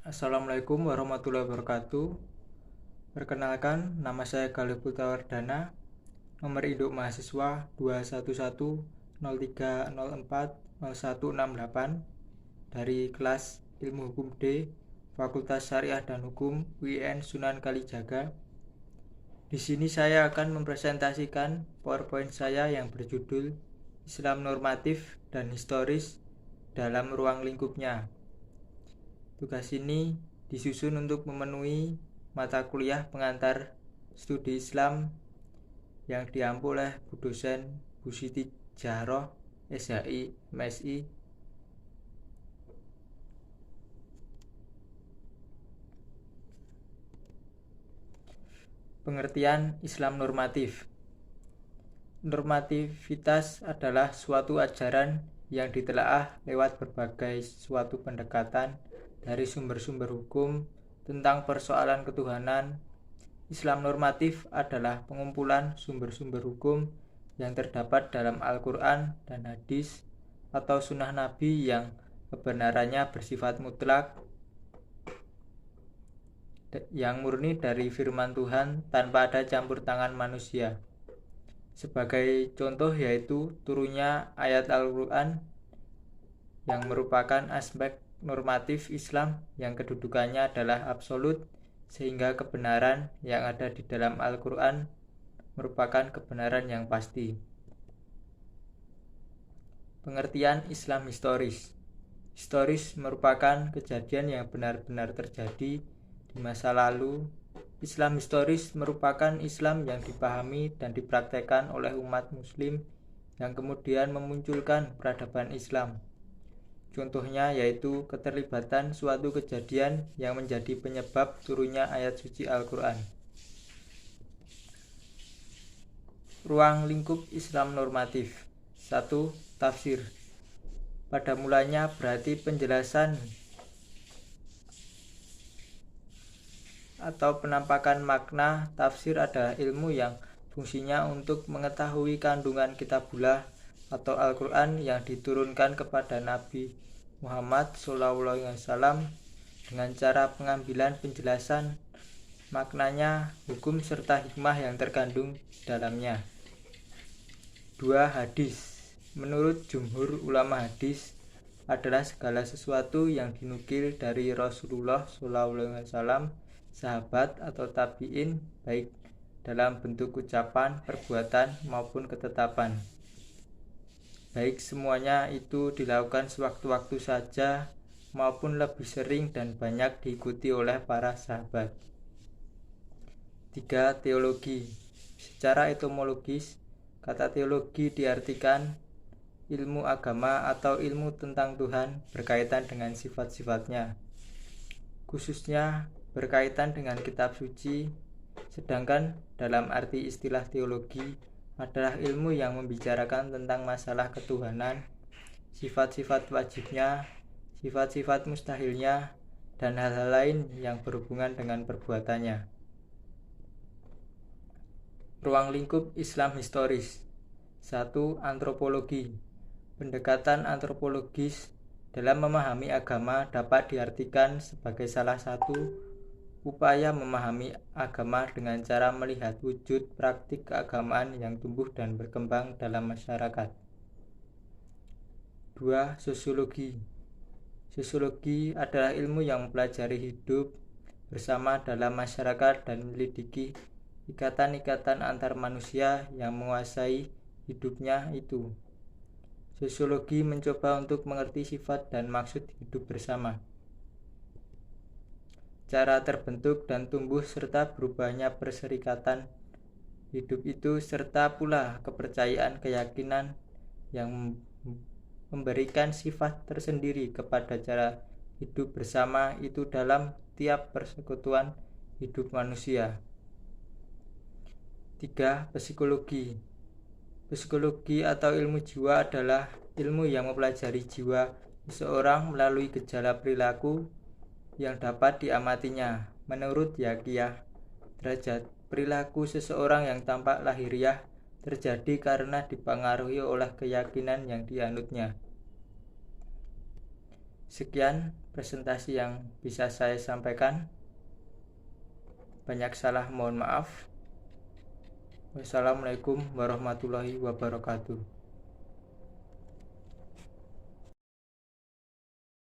Assalamualaikum warahmatullahi wabarakatuh. Perkenalkan, nama saya Galih Putawardana, nomor induk mahasiswa 21103040168 dari kelas Ilmu Hukum D, Fakultas Syariah dan Hukum UIN Sunan Kalijaga. Di sini saya akan mempresentasikan PowerPoint saya yang berjudul Islam Normatif dan Historis dalam Ruang Lingkupnya. Tugas ini disusun untuk memenuhi mata kuliah pengantar studi Islam yang diampu oleh Bu Dosen Bu Siti Jahroh, SHI, MSI. Pengertian Islam normatif. Normativitas adalah suatu ajaran yang ditelaah lewat berbagai suatu pendekatan dari sumber-sumber hukum tentang persoalan ketuhanan. Islam normatif adalah pengumpulan sumber-sumber hukum yang terdapat dalam Al-Quran dan hadis atau sunnah Nabi yang kebenarannya bersifat mutlak, yang murni dari firman Tuhan tanpa ada campur tangan manusia. Sebagai contoh yaitu turunnya ayat Al-Quran yang merupakan aspek normatif Islam yang kedudukannya adalah absolut, sehingga kebenaran yang ada di dalam Al-Quran merupakan kebenaran yang pasti. Pengertian Islam historis. Historis merupakan kejadian yang benar-benar terjadi di masa lalu. Islam historis merupakan Islam yang dipahami dan dipraktekkan oleh umat muslim yang kemudian memunculkan peradaban Islam. Contohnya yaitu keterlibatan suatu kejadian yang menjadi penyebab turunnya ayat suci Al-Quran. Ruang lingkup Islam normatif. 1. Tafsir. Pada mulanya berarti penjelasan atau penampakan makna. Tafsir adalah ilmu yang fungsinya untuk mengetahui kandungan kitabullah atau Al-Quran yang diturunkan kepada Nabi Muhammad SAW dengan cara pengambilan penjelasan maknanya, hukum serta hikmah yang terkandung dalamnya. 2. Hadis. Menurut jumhur ulama, hadis adalah segala sesuatu yang dinukil dari Rasulullah SAW, sahabat atau tabi'in, baik dalam bentuk ucapan, perbuatan maupun ketetapan. Baik semuanya itu dilakukan sewaktu-waktu saja maupun lebih sering dan banyak diikuti oleh para sahabat. 3. Teologi. Secara etimologis, kata teologi diartikan ilmu agama atau ilmu tentang Tuhan berkaitan dengan sifat-sifatnya, khususnya berkaitan dengan kitab suci. Sedangkan dalam arti istilah teologi adalah ilmu yang membicarakan tentang masalah ketuhanan, sifat-sifat wajibnya, sifat-sifat mustahilnya, dan hal-hal lain yang berhubungan dengan perbuatannya. Ruang lingkup Islam historis. 1. Antropologi. Pendekatan antropologis dalam memahami agama dapat diartikan sebagai salah satu upaya memahami agama dengan cara melihat wujud praktik keagamaan yang tumbuh dan berkembang dalam masyarakat. 2. Sosiologi. Sosiologi adalah ilmu yang mempelajari hidup bersama dalam masyarakat dan menyelidiki ikatan-ikatan antar manusia yang menguasai hidupnya itu. Sosiologi mencoba untuk mengerti sifat dan maksud hidup bersama, cara terbentuk dan tumbuh serta berubahnya perserikatan hidup itu, serta pula kepercayaan keyakinan yang memberikan sifat tersendiri kepada cara hidup bersama itu dalam tiap persekutuan hidup manusia. 3. Psikologi. Psikologi atau ilmu jiwa adalah ilmu yang mempelajari jiwa seseorang melalui gejala perilaku yang dapat diamatinya. Menurut Yaqiyah Derajat, perilaku seseorang yang tampak lahiriah terjadi karena dipengaruhi oleh keyakinan yang dianutnya. Sekian presentasi yang bisa saya sampaikan. Banyak salah, mohon maaf. Wassalamualaikum warahmatullahi wabarakatuh.